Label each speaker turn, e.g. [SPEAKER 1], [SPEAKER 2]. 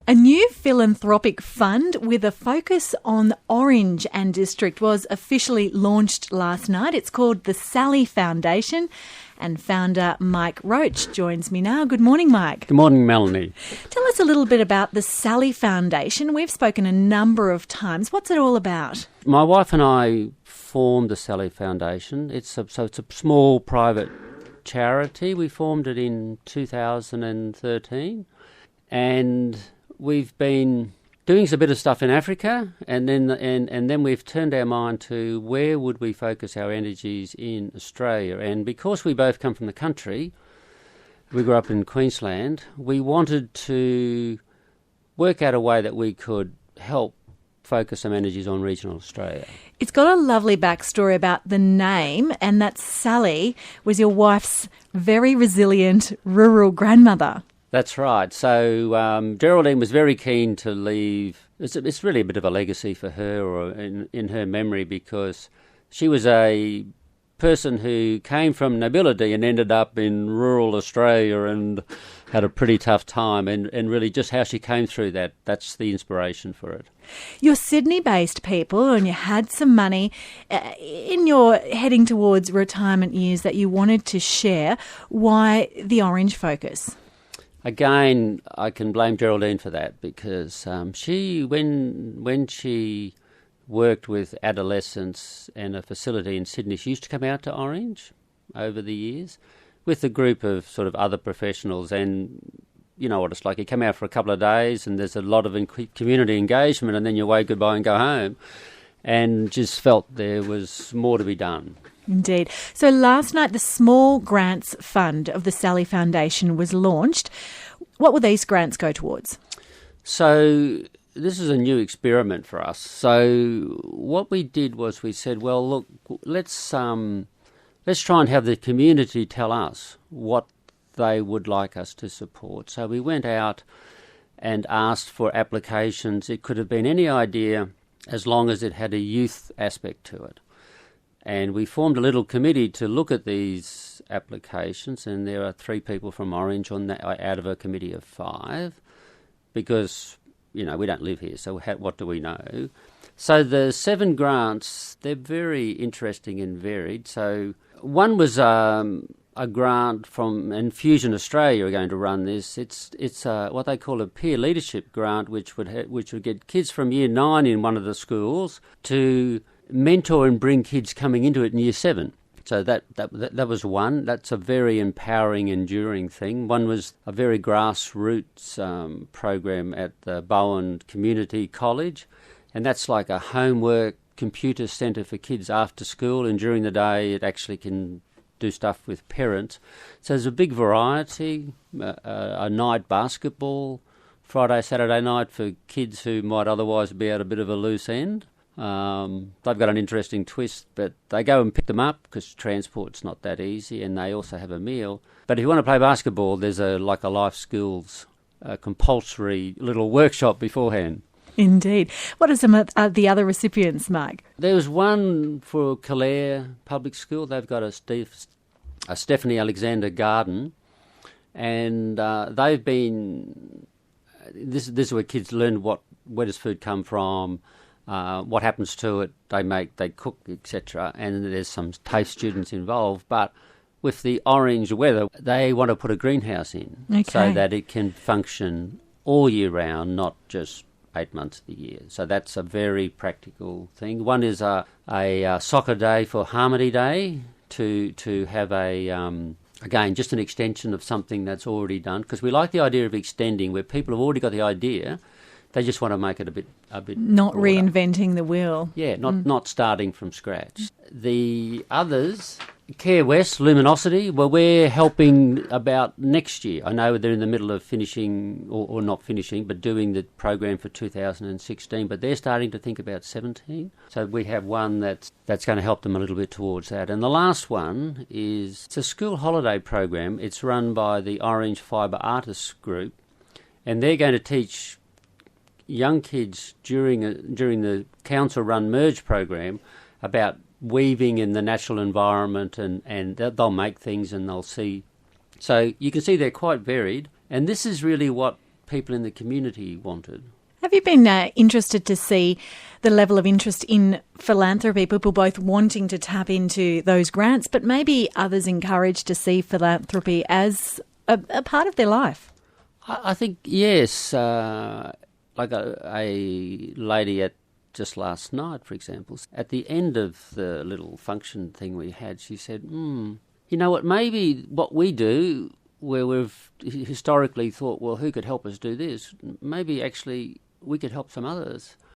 [SPEAKER 1] A new philanthropic fund with a focus on Orange and District was officially launched last night. It's called the Sally Foundation, and founder Mike Roche joins me now. Good morning, Mike.
[SPEAKER 2] Good morning, Melanie.
[SPEAKER 1] Tell us a little bit about the Sally Foundation. We've spoken a number of times. What's it all about?
[SPEAKER 2] My wife and I formed the Sally Foundation. It's a small private charity. We formed it in 2013, and we've been doing a bit of stuff in Africa, and then we've turned our mind to where would we focus our energies in Australia. And because we both come from the country, we grew up in Queensland, we wanted to work out a way that we could help focus some energies on regional Australia.
[SPEAKER 1] It's got a lovely backstory about the name, and that Sally was your wife's very resilient rural grandmother.
[SPEAKER 2] That's right. So Geraldine was very keen to leave. It's really a bit of a legacy for her, or in her memory, because she was a person who came from nobility and ended up in rural Australia and had a pretty tough time, and really just how she came through that's the inspiration for it.
[SPEAKER 1] You're Sydney-based people, and you had some money in your heading towards retirement years that you wanted to share. Why the Orange focus?
[SPEAKER 2] Again, I can blame Geraldine for that, because when she worked with adolescents in a facility in Sydney, she used to come out to Orange over the years with a group of sort of other professionals, and you know what it's like. You come out for a couple of days and there's a lot of community engagement, and then you wave goodbye and go home, and just felt there was more to be done.
[SPEAKER 1] Indeed. So last night the Small Grants Fund of the Sally Foundation was launched. What will these grants go towards?
[SPEAKER 2] So this is a new experiment for us. So what we did was we said, well, look, let's try and have the community tell us what they would like us to support. So we went out and asked for applications. It could have been any idea as long as it had a youth aspect to it. And we formed a little committee to look at these applications, and there are 3 people from Orange on that out of a committee of 5, because we don't live here, so what do we know? So the 7 grants, they're very interesting and varied. So one was a grant from Infusion Australia are going to run this. It's what they call a peer leadership grant, which would get kids from year 9 in one of the schools to mentor and bring kids coming into it in year 7. So that was one. That's a very empowering, enduring thing. One was a very grassroots program at the Bowen Community College, and that's like a homework computer centre for kids after school, and during the day it actually can do stuff with parents. So there's a big variety, a night basketball, Friday, Saturday night for kids who might otherwise be at a bit of a loose end. They've got an interesting twist, but they go and pick them up because transport's not that easy, and they also have a meal. But if you want to play basketball, there's a life skills compulsory little workshop beforehand. Indeed.
[SPEAKER 1] What are some of the other recipients, Mike?
[SPEAKER 2] There was one for Calare Public School. They've got a Stephanie Alexander Garden, and they've been... This is where kids learn where does food come from, what happens to it, they cook, etc. And there's some TAFE students involved. But with the orange weather, they want to put a greenhouse in so that it can function all year round, not just 8 months of the year. So that's a very practical thing. One is a soccer day for Harmony Day to have again, just an extension of something that's already done, because we like the idea of extending where people have already got the idea. They just want to make it a bit
[SPEAKER 1] not
[SPEAKER 2] broader.
[SPEAKER 1] Reinventing the wheel.
[SPEAKER 2] Yeah, not starting from scratch. The others, Care West, Luminosity, well, we're helping about next year. I know they're in the middle of finishing, or not finishing, but doing the program for 2016, but they're starting to think about 17. So we have one that's going to help them a little bit towards that. And the last one it's a school holiday program. It's run by the Orange Fibre Artists Group, and they're going to teach young kids during the council-run merge program about weaving in the natural environment, and they'll make things and they'll see. So you can see they're quite varied, and this is really what people in the community wanted.
[SPEAKER 1] Have you been interested to see the level of interest in philanthropy, people both wanting to tap into those grants, but maybe others encouraged to see philanthropy as a part of their life?
[SPEAKER 2] I think, yes. Like a lady at just last night, for example, at the end of the little function thing we had, she said, you know what, maybe what we do, where we've historically thought, well, who could help us do this? Maybe actually we could help some others.